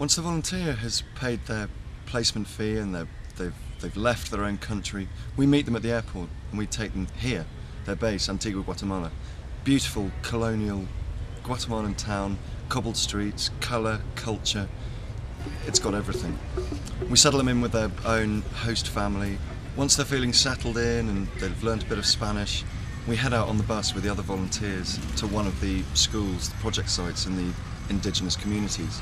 Once the volunteer has paid their placement fee and they've left their own country, we meet them at the airport and we take them here, their base, Antigua, Guatemala. Beautiful colonial Guatemalan town, cobbled streets, colour, culture. It's got everything. We settle them in with their own host family. Once they're feeling settled in and they've learned a bit of Spanish, we head out on the bus with the other volunteers to one of the schools, the project sites in the indigenous communities.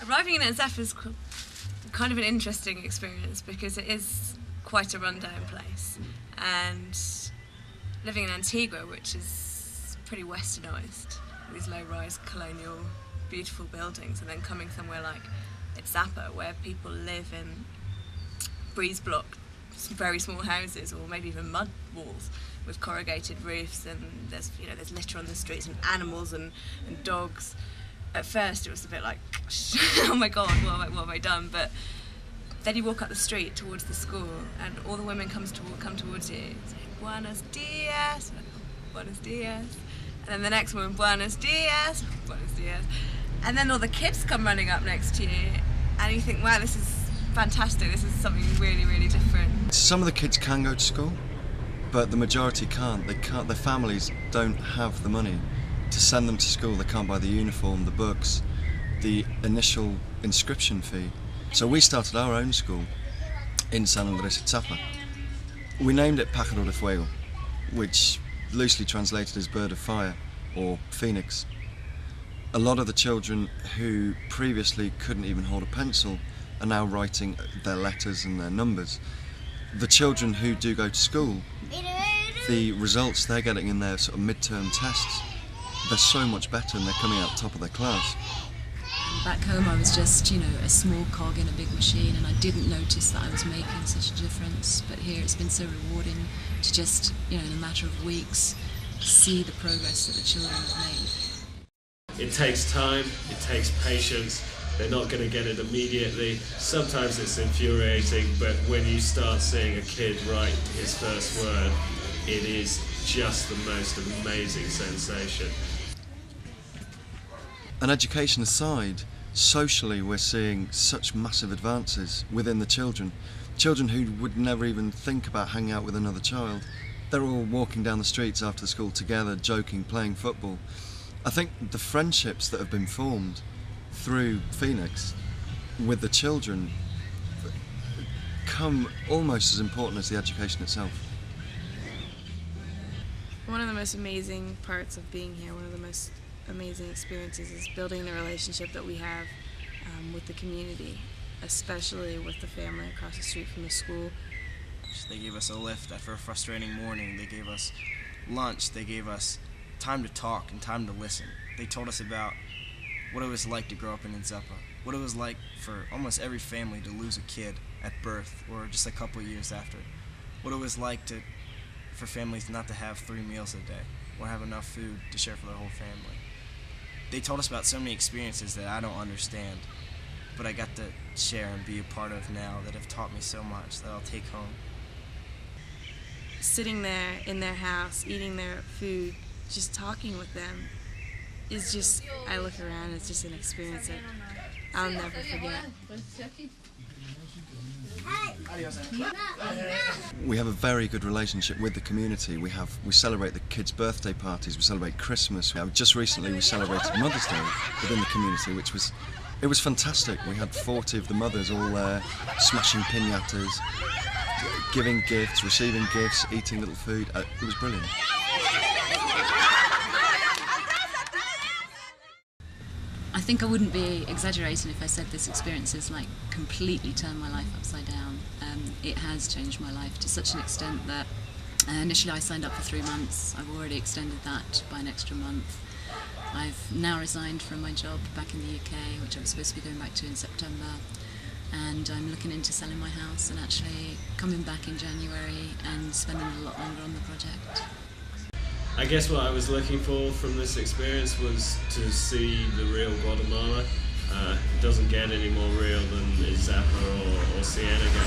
Arriving in Itzapa is kind of an interesting experience because it is quite a rundown place, and living in Antigua, which is pretty westernised, these low-rise colonial beautiful buildings, and then coming somewhere like Itzapa where people live in breeze block very small houses or maybe even mud walls with corrugated roofs, and there's litter on the streets and animals and dogs. At first it was a bit like, oh my god, what have I done? But then you walk up the street towards the school and all the women come towards you saying, buenos dias, buenos dias. And then the next woman, buenos dias, buenos dias. And then all the kids come running up next to you and you think, wow, this is fantastic, this is something really, really different. Some of the kids can go to school, but the majority can't. Their families don't have the money to send them to school. They can't buy the uniform, the books, the initial inscription fee. So we started our own school in San Andres Itzapa. We named it Pájaro de Fuego, which loosely translated as bird of fire or phoenix. A lot of the children who previously couldn't even hold a pencil are now writing their letters and their numbers. The children who do go to school, the results they're getting in their sort of midterm tests, they're so much better and they're coming out top of their class. Back home I was just, a small cog in a big machine, and I didn't notice that I was making such a difference. But here it's been so rewarding to just, in a matter of weeks, see the progress that the children have made. It takes time, it takes patience. They're not going to get it immediately. Sometimes it's infuriating, but when you start seeing a kid write his first word, it is just the most amazing sensation. And education aside, socially we're seeing such massive advances within the children. Children who would never even think about hanging out with another child. They're all walking down the streets after school together, joking, playing football. I think the friendships that have been formed through Phoenix with the children come almost as important as the education itself. One of the most amazing parts of being here, one of the most amazing experiences, is building the relationship that we have with the community, especially with the family across the street from the school. They gave us a lift after a frustrating morning. They gave us lunch. They gave us time to talk and time to listen. They told us about what it was like to grow up in Itzapa, what it was like for almost every family to lose a kid at birth or just a couple of years after, what it was like for families not to have 3 meals a day or have enough food to share for their whole family. They told us about so many experiences that I don't understand, but I got to share and be a part of now, that have taught me so much that I'll take home. Sitting there in their house, eating their food, just talking with them is just, I look around, it's just an experience that I'll never forget. We have a very good relationship with the community. We celebrate the kids' birthday parties, we celebrate Christmas. Just recently we celebrated Mother's Day within the community, which was fantastic. We had 40 of the mothers all there, smashing piñatas, giving gifts, receiving gifts, eating little food. It was brilliant. I think I wouldn't be exaggerating if I said this experience has completely turned my life upside down. It has changed my life to such an extent that initially I signed up for 3 months. I've already extended that by an extra month. I've now resigned from my job back in the UK, which I was supposed to be going back to in September, and I'm looking into selling my house and actually coming back in January and spending a lot longer on the project. I guess what I was looking for from this experience was to see the real Guatemala It doesn't get any more real than Itzapa or Cienega.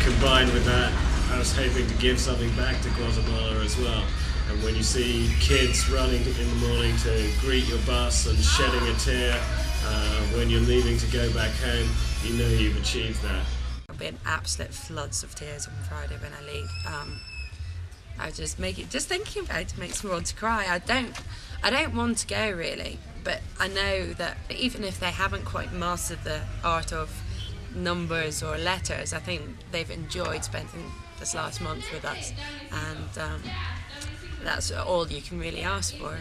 Combined with that, I was hoping to give something back to Guatemala as well. And when you see kids running in the morning to greet your bus and shedding a tear when you're leaving to go back home, you know you've achieved that. There'll be an absolute floods of tears on Friday when I leave. I just thinking about it makes me want to cry. I don't want to go really, but I know that even if they haven't quite mastered the art of numbers or letters, I think they've enjoyed spending this last month with us, and that's all you can really ask for.